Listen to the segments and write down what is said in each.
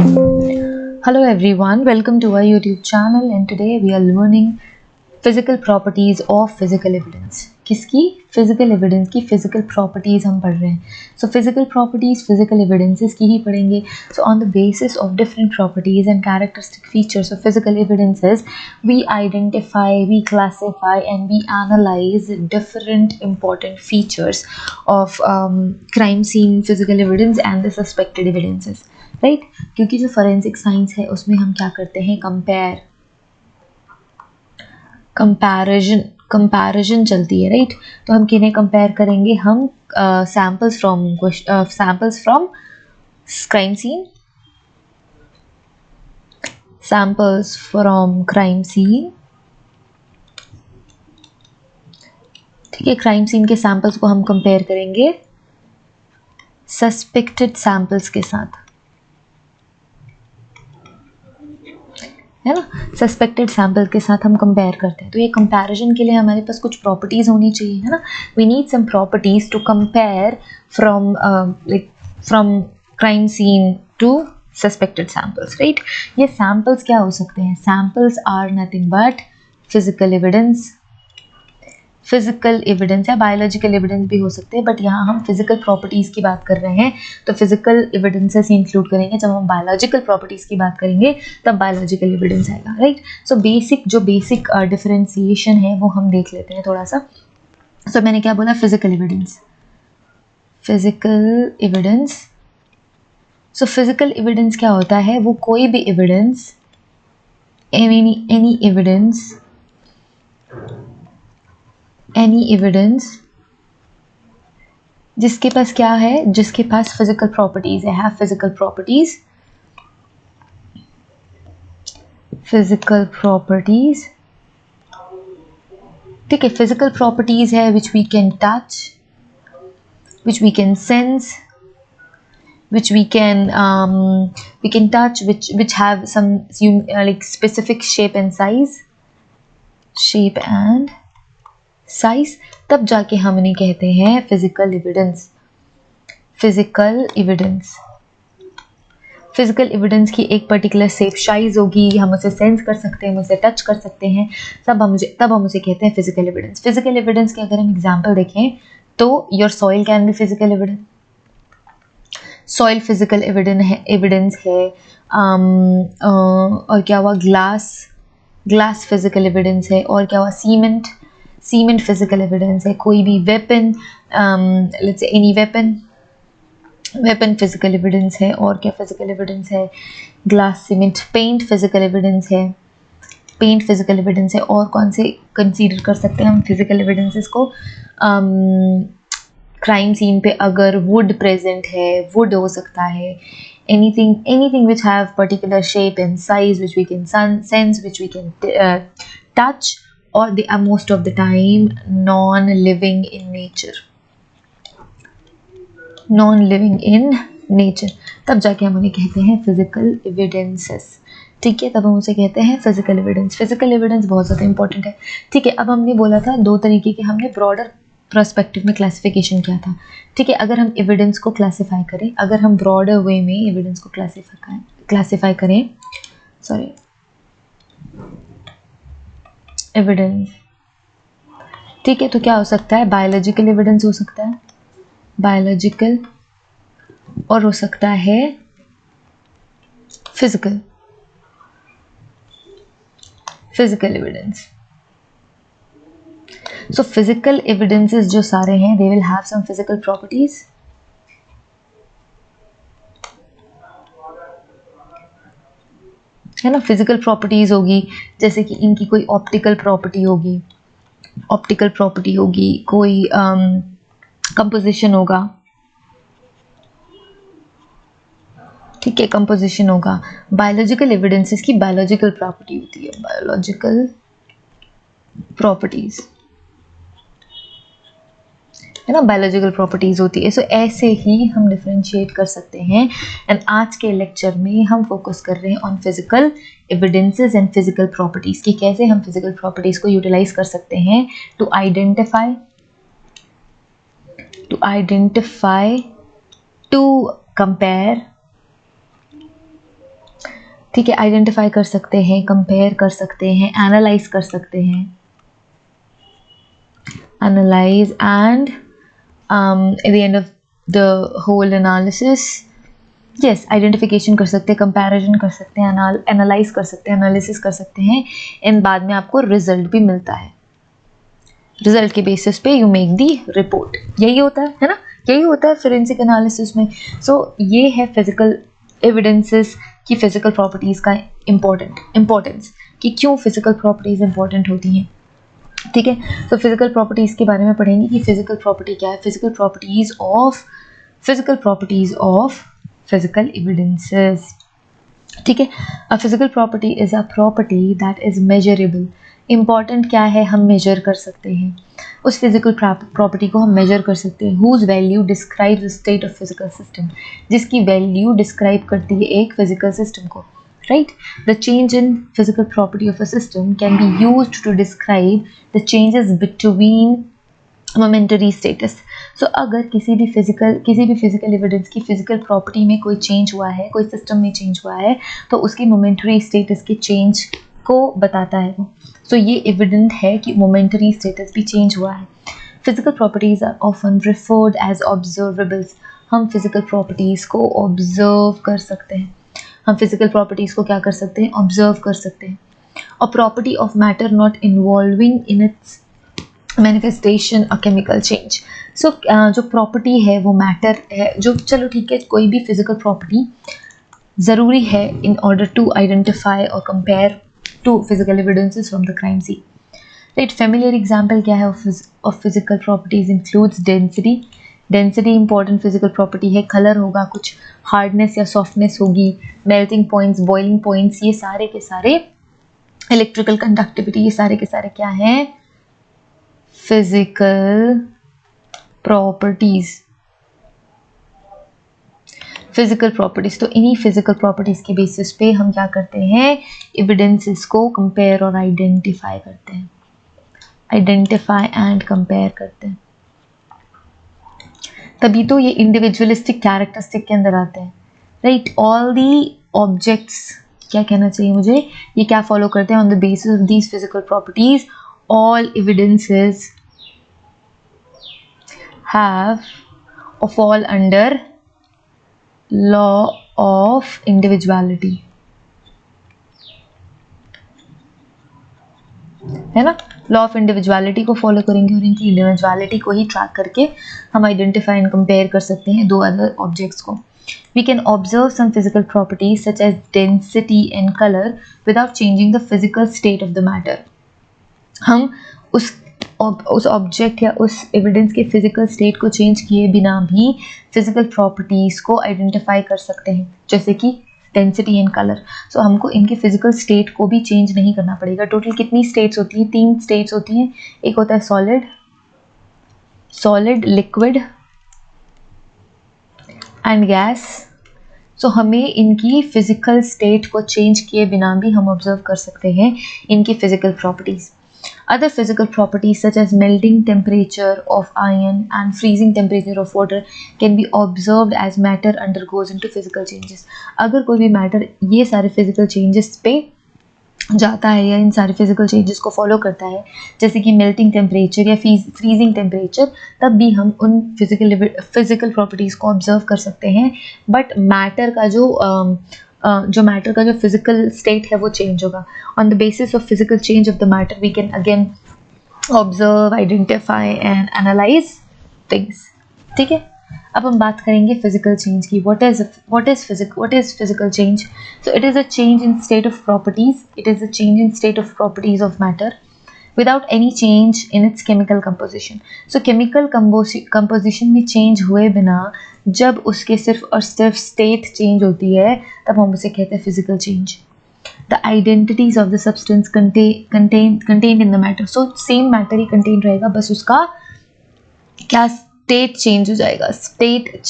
Hello everyone, welcome to our YouTube channel and today we are learning physical properties of physical evidence. किसकी? Physical evidence की physical properties हम पढ़ रहे हैं. So physical properties, physical evidences की ही पढ़ेंगे. So on the basis of different properties and characteristic features of physical evidences, we identify, we classify and we analyze different important features of crime scene physical evidence and the suspected evidences. Right क्योंकि जो forensic science है उसमें हम क्या करते हैं comparison चलती है राइट तो हम किन्हें कंपेयर करेंगे हम सैम्पल्स फ्रॉम क्राइम सीन ठीक है क्राइम सीन के सैम्पल्स को हम कंपेयर करेंगे सस्पेक्टेड सैम्पल्स के साथ है ना सस्पेक्टेड सैंपल के साथ हम कंपेयर करते हैं तो ये कंपैरिजन के लिए हमारे पास कुछ प्रॉपर्टीज होनी चाहिए है ना we need some properties to compare from crime scene to suspected samples right ये सैंपल्स क्या हो सकते हैं samples are nothing but physical evidence या बायोलॉजिकल एविडेंस भी हो सकते हैं बट यहाँ हम फिजिकल प्रॉपर्टीज की बात कर रहे हैं तो फिजिकल एविडेंसेस इंक्लूड करेंगे जब हम बायोलॉजिकल प्रॉपर्टीज की बात करेंगे तब बायोलॉजिकल एविडेंस आएगा राइट सो बेसिक डिफरेंशिएशन है वो हम देख लेते हैं थोड़ा सा सो मैंने क्या बोला physical evidence so physical evidence क्या होता है वो कोई भी एविडेंस एनी एविडेंस जिसके पास क्या है जिसके पास फिजिकल प्रॉपर्टीज है फिजिकल प्रॉपर्टीज ठीक है फिजिकल प्रॉपर्टीज है which we can touch which we can sense which we can touch which have some like specific shape and size तब जाके हम इन्हें कहते हैं फिजिकल एविडेंस की एक पर्टिकुलर शेप साइज होगी हम उसे सेंस कर सकते हैं उसे टच कर सकते हैं तब हम उसे कहते हैं फिजिकल एविडेंस के अगर हम एग्जांपल देखें तो your soil can be physical evidence soil physical evidence है और क्या हुआ ग्लास फिजिकल एविडेंस है और क्या हुआ सीमेंट फिजिकल एविडेंस है कोई भी weapon let's say any weapon physical evidence है और क्या फिजिकल एविडेंस है glass cement paint physical evidence है और कौन से कंसीडर कर सकते हैं हम फिजिकल एविडेंसेस को क्राइम सीन पे अगर वुड प्रेजेंट है वुड हो सकता है anything which have particular shape and size which we can sense which we can touch or they are most of the time non-living in nature तब जाके हम उन्हें कहते हैं फिजिकल एविडेंसेस ठीक है तब हम उसे कहते हैं फिजिकल एविडेंस बहुत ज़्यादा इंपॉर्टेंट है ठीक है अब हमने बोला था दो तरीके के हमने ब्रॉडर पर्सपेक्टिव में क्लासिफिकेशन किया था ठीक है अगर हम एविडेंस को क्लासिफाई करें अगर हम ब्रॉडर वे में एविडेंस को क्लासिफाई करें एविडेंस ठीक है तो क्या हो सकता है बायोलॉजिकल एविडेंस हो सकता है बायोलॉजिकल और हो सकता है physical evidence So physical evidences जो सारे हैं they will have some physical properties है ना फिजिकल प्रॉपर्टीज होगी जैसे कि इनकी कोई ऑप्टिकल प्रॉपर्टी होगी कोई कंपोजिशन होगा ठीक है कंपोजिशन होगा बायोलॉजिकल एविडेंसेस की बायोलॉजिकल प्रॉपर्टी होती है बायोलॉजिकल प्रॉपर्टीज है ना बायोलॉजिकल प्रॉपर्टीज होती है सो ऐसे ही हम डिफरेंशिएट कर सकते हैं एंड आज के लेक्चर में हम फोकस कर रहे हैं on physical evidences and physical properties कि कैसे हम फिजिकल प्रॉपर्टीज को यूटिलाइज कर सकते हैं टू आइडेंटिफाई टू कंपेयर ठीक है, आइडेंटिफाई कर सकते हैं, कंपेयर कर सकते हैं, एनालाइज कर सकते हैं, analyse and at the end of the whole analysis yes identification कर सकते हैं, कंपैरिजन कर सकते हैं, एनालाइज कर सकते हैं, एनालिसिस कर सकते हैं, एंड बाद में आपको रिजल्ट भी मिलता है। रिजल्ट के बेसिस पे यू मेक दी रिपोर्ट, यही होता है ना, यही होता है फोरेंसिक एनालिसिस में। सो ये है फिजिकल एविडेंसेस की फिजिकल प्रॉपर्टीज़ का इम्पोर्टेंस कि क्यों फिजिकल प्रॉपर्टीज़ इंपॉर्टेंट होती हैं। ठीक है, तो फिजिकल प्रॉपर्टीज़ के बारे में पढ़ेंगे कि फिजिकल प्रॉपर्टी क्या है, physical properties of physical evidences. ठीक है, अ physical property is a property that is measurable. Important क्या है, हम मेजर कर सकते हैं, उस फिजिकल प्रॉपर्टी को हम मेजर कर सकते हैं। Whose value describe the state of physical system, जिसकी वैल्यू डिस्क्राइब करती है एक फिजिकल सिस्टम को, right. The change in physical property of a system can be used to describe the changes between momentary states. So अगर किसी भी physical evidence की physical property में कोई चेंज हुआ है, कोई सिस्टम में चेंज हुआ है, तो उसकी मोमेंटरी स्टेटस के चेंज को बताता है वो। सो ये एविडेंट है कि मोमेंटरी स्टेटस भी चेंज हुआ है। Physical properties are often referred as observables. हम फिजिकल प्रॉपर्टीज को ऑब्जर्व कर सकते हैं, हम फिजिकल प्रॉपर्टीज को क्या कर सकते हैं, ऑब्जर्व कर सकते हैं। A property of matter not involving in its manifestation और केमिकल चेंज। सो जो प्रॉपर्टी है वो मैटर है, जो चलो ठीक है, कोई भी फिजिकल प्रॉपर्टी ज़रूरी है इन ऑर्डर टू आइडेंटिफाई और compare to physical evidences from the crime scene, right. Familiar example क्या है of physical properties includes density. Density important physical property है। कलर होगा, कुछ हार्डनेस या सॉफ्टनेस होगी, मेल्टिंग पॉइंट्स, बॉइलिंग पॉइंट्स, ये सारे के सारे, इलेक्ट्रिकल कंडक्टिविटी, ये सारे के सारे क्या हैं, फिजिकल प्रॉपर्टीज। फिजिकल प्रॉपर्टीज, तो इन्हीं फिजिकल प्रॉपर्टीज के बेसिस पे हम क्या करते हैं, एविडेंसेस को कंपेयर और आइडेंटिफाई करते हैं, आइडेंटिफाई एंड कंपेयर करते हैं। तभी तो ये इंडिविजुअलिस्टिक कैरेक्टरिस्टिक के अंदर आते हैं, राइट। ऑल दी ऑब्जेक्ट्स, क्या कहना चाहिए मुझे, ये क्या फॉलो करते हैं, on the basis of these physical properties all evidences have or fall under law of individuality, है ना। लॉ ऑफ इंडिविजुअलिटी को फॉलो करेंगे और इनकी इंडिविजुअलिटी को ही ट्रैक करके हम आइडेंटिफाई एंड कंपेयर कर सकते हैं दो अदर ऑब्जेक्ट्स को। We can observe some physical properties such as density and color without changing the physical state of the matter. हम उस ऑब्जेक्ट या उस एविडेंस के फिजिकल स्टेट को चेंज किए बिना भी फिजिकल प्रॉपर्टीज को आइडेंटिफाई कर सकते हैं, जैसे कि डेंसिटी एंड कलर। सो हमको इनके फिजिकल स्टेट को भी चेंज नहीं करना पड़ेगा। टोटल कितनी स्टेट्स होती हैं, 3 स्टेट्स होती हैं। एक होता है सॉलिड, लिक्विड एंड गैस। सो हमें इनकी फिजिकल स्टेट को चेंज किए बिना भी हम ऑब्जर्व कर सकते हैं इनकी physical properties. Other physical properties such as melting temperature of iron and freezing temperature of water can be observed as matter undergoes into physical changes. अगर कोई भी matter ये सारे physical changes पे जाता है या इन सारे physical changes को follow करता है, जैसे कि melting temperature या freezing temperature, तब भी हम उन physical properties को observe कर सकते हैं। But matter का जो मैटर का जो फिजिकल स्टेट है वो चेंज होगा। On the basis of physical change of the matter we can again observe, identify and analyse things. ठीक है, अब हम बात करेंगे फिजिकल चेंज की। What is physical change? So it is a change in state of properties, it is a change in state of properties of matter without any change in its chemical composition. So chemical composition में change हुए बिना जब उसके सिर्फ और सिर्फ state change होती है, तब हम उसे कहते हैं physical change. The identities of the substance contained in the matter. So same matter he contained रहेगा, बस उसका क्या state change हो जाएगा, state it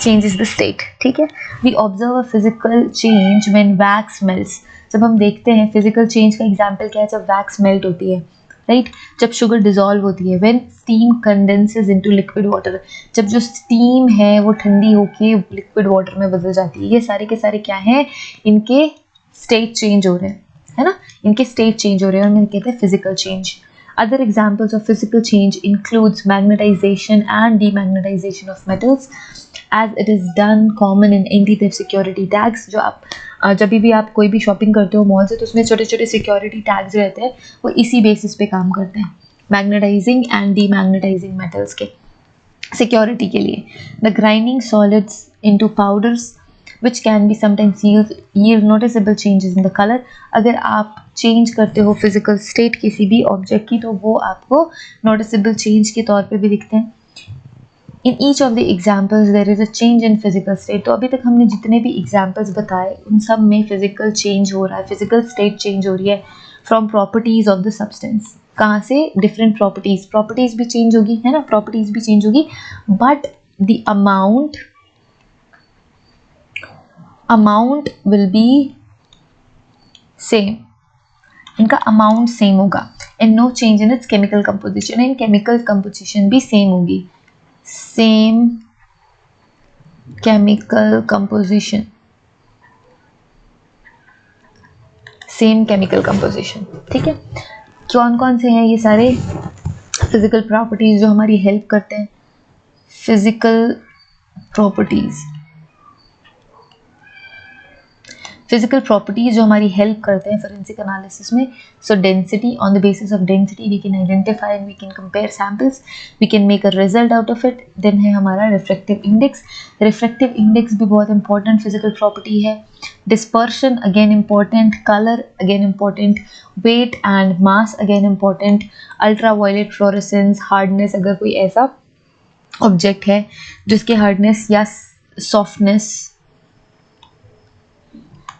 changes the state. ठीक है, we observe a physical change when wax melts. जब हम देखते हैं physical change का example क्या है, जब wax melt होती है, राइट जब शुगर डिजॉल्व होती है, when steam condenses into liquid water, जब जो स्टीम है वो ठंडी होके लिक्विड वाटर में बदल जाती है, ये सारे के सारे क्या हैं, इनके स्टेट चेंज हो रहे हैं, है ना, इनके स्टेट चेंज हो रहे हैं और मैंने कहते हैं physical change. Other examples of physical change includes magnetization and demagnetization of metals, as it is done common in anti-theft security tags. जो आप जब भी आप कोई भी शॉपिंग करते हो मॉल से तो उसमें छोटे छोटे सिक्योरिटी टैग्स रहते हैं, वो इसी बेसिस पे काम करते हैं, मैग्नेटाइजिंग एंड डीमैग्नेटाइजिंग मेटल्स के सिक्योरिटी के लिए. The grinding solids into powders which can be sometimes yield noticeable changes in the color. अगर आप चेंज करते हो फिजिकल स्टेट किसी भी ऑब्जेक्ट की तो वो आपको नोटिसेबल चेंज के तौर पे भी दिखते हैं. In each of the examples there is a change in physical state. तो अभी तक हमने जितने भी एग्जाम्पल्स बताए उन सब में फिजिकल चेंज हो रहा है, फिजिकल स्टेट चेंज हो रही है from properties of the substance. कहाँ से, डिफरेंट प्रॉपर्टीज भी चेंज होगी, है ना, प्रॉपर्टीज भी चेंज होगी, but the amount will be same, इनका अमाउंट सेम होगा. And no change in its chemical composition, in chemical composition भी सेम होगी, same chemical composition, same chemical composition. ठीक है, कौन कौन से हैं ये सारे फिजिकल प्रॉपर्टीज जो हमारी हेल्प करते हैं, फिजिकल प्रॉपर्टीज जो हमारी हेल्प करते हैं फोरेंसिक एनालिसिस में. So density, on the basis of density we can identify and we can compare samples, we can make a result out of it. Then है हमारा रिफ्रैक्टिव इंडेक्स. रिफ्रैक्टिव इंडेक्स भी बहुत important physical property है. Dispersion again important, colour again important, weight and mass again important, ultraviolet fluorescence, hardness, अगर कोई ऐसा object है जिसके हार्डनेस या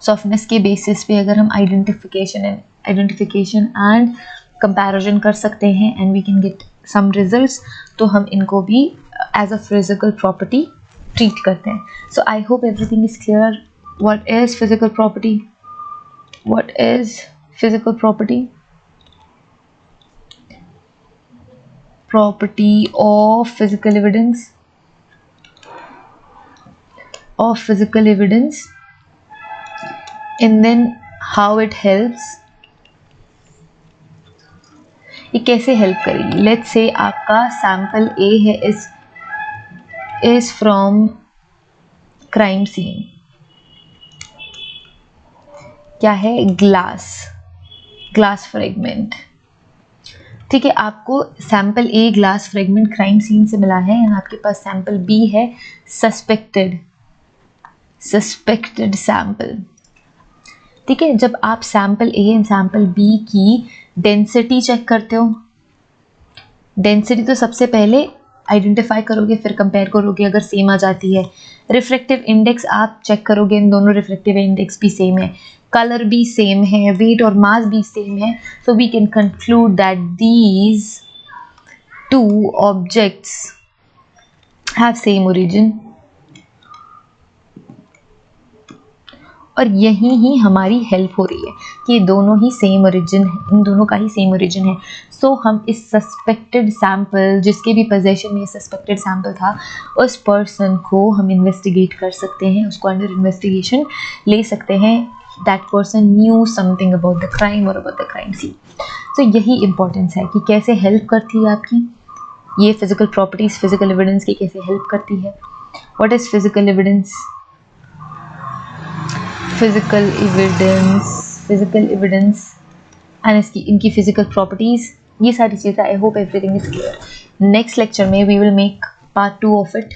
सॉफ्टनेस के बेसिस पे अगर हम आइडेंटिफिकेशन एंड कंपैरिजन कर सकते हैं and we can get some results, तो हम इनको भी as a physical property treat करते हैं. So I hope everything is clear. What is physical property? Property of physical evidence, and then how it helps. ये कैसे हेल्प करेगी? Let's say आपका सैंपल ए है, इज फ्रॉम क्राइम सीन. क्या है? Glass fragment. ठीक है, आपको sample A glass fragment crime scene से मिला है एंड आपके पास सैंपल बी है सस्पेक्टेड सैंपल. ठीक है, जब आप sample A and sample B की डेंसिटी चेक करते हो, डेंसिटी तो सबसे पहले आइडेंटिफाई करोगे फिर कंपेयर करोगे अगर सेम आ जाती है. रिफ्रैक्टिव इंडेक्स आप चेक करोगे, इन दोनों रिफ्रैक्टिव इंडेक्स भी सेम है, कलर भी सेम है, वेट और मास भी सेम है. So we can conclude that these two objects have same origin. और यही ही हमारी हेल्प हो रही है कि ये दोनों ही सेम ओरिजिन है, इन दोनों का ही सेम ओरिजिन है. सो हम इस सस्पेक्टेड सैंपल, जिसके भी पोजेशन में सस्पेक्टेड सैंपल था, उस पर्सन को हम इन्वेस्टिगेट कर सकते हैं, उसको अंडर इन्वेस्टिगेशन ले सकते हैं. That person new something about the crime और अबाउट द क्राइम सीन. सो यही इंपॉर्टेंस है कि कैसे हेल्प करती है आपकी ये फिजिकल प्रॉपर्टीज, फिजिकल एविडेंस की कैसे हेल्प करती है. What is physical evidence? Physical evidence and इनकी फिजिकल प्रॉपर्टीज, ये सारी चीज़ें. I hope everything is clear. Next lecture में we will make part 2 of it.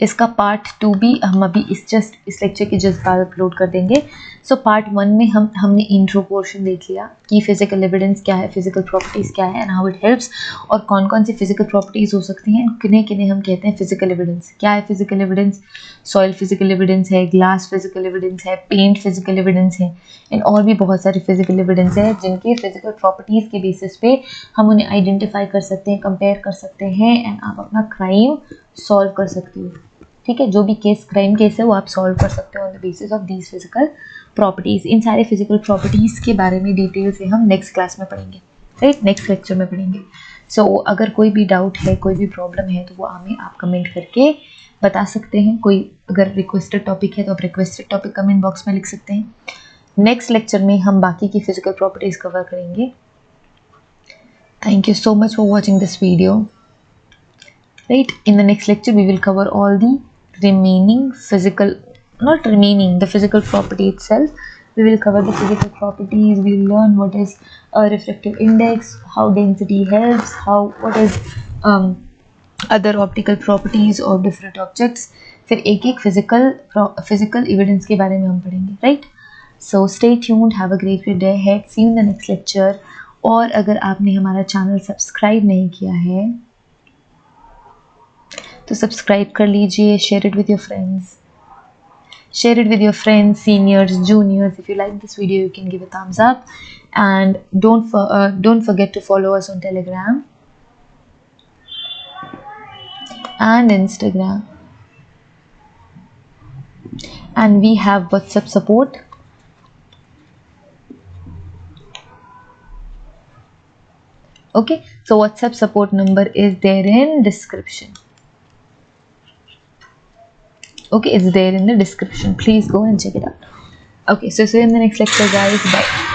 इसका पार्ट 2 भी हम अभी इस लेक्चर के जस्ट बाद अपलोड कर देंगे. सो पार्ट 1 में हमने इंट्रो पोर्शन देख लिया कि फिजिकल एविडेंस क्या है, फिजिकल प्रॉपर्टीज़ क्या है एंड हाउ इट हेल्प्स, और कौन कौन सी फिजिकल प्रॉपर्टीज़ हो सकती हैं, किन्हें किन्हें हम कहते हैं फिजिकल एविडेंस. क्या है physical evidence? Soil physical evidence है, ग्लास फिजिकल एविडेंस है, पेंट फिजिकल एविडेंस है एंड और भी बहुत सारे फिजिकल एविडेंस है जिनके फिजिकल प्रॉपर्टीज़ के बेसिस पे हम उन्हें आइडेंटिफाई कर सकते हैं, कंपेयर कर सकते हैं एंड आप अपना क्राइम सॉल्व कर सकते हो. ठीक है, जो भी क्राइम केस है वो आप सॉल्व कर सकते हो on the basis of these physical properties. इन सारे फिजिकल प्रॉपर्टीज़ के बारे में डिटेल से हम नेक्स्ट क्लास में पढ़ेंगे. राइट, नेक्स्ट लेक्चर में पढ़ेंगे। सो अगर कोई भी डाउट है, कोई भी प्रॉब्लम है, तो वो हमें आप कमेंट करके बता सकते हैं। कोई अगर रिक्वेस्टेड टॉपिक है तो आप रिक्वेस्टेड टॉपिक कमेंट बॉक्स में लिख सकते हैं। नेक्स्ट लेक्चर में हम बाकी की फिजिकल प्रॉपर्टीज कवर करेंगे। Thank you so much for watching this video. Right, in the next lecture we will cover all the remaining physical, not remaining, the physical property itself. We will cover the physical properties. We will learn what is a refractive index, how density helps, what is other optical properties of different objects. फिर एक एक physical evidence के बारे में हम पढ़ेंगे, right? So stay tuned, have a great day ahead, see you in the next lecture. और अगर आपने हमारा चैनल सब्सक्राइब नहीं किया है तो सब्सक्राइब कर लीजिए, share it with your friends, seniors, juniors. If you like this video, you can give a thumbs up, and don't forget to follow us on Telegram and Instagram, and we have WhatsApp support. Okay, so WhatsApp support number is there in description. Okay, it's there in the description. Please go and check it out. Okay, so see you in the next lecture, guys. Bye.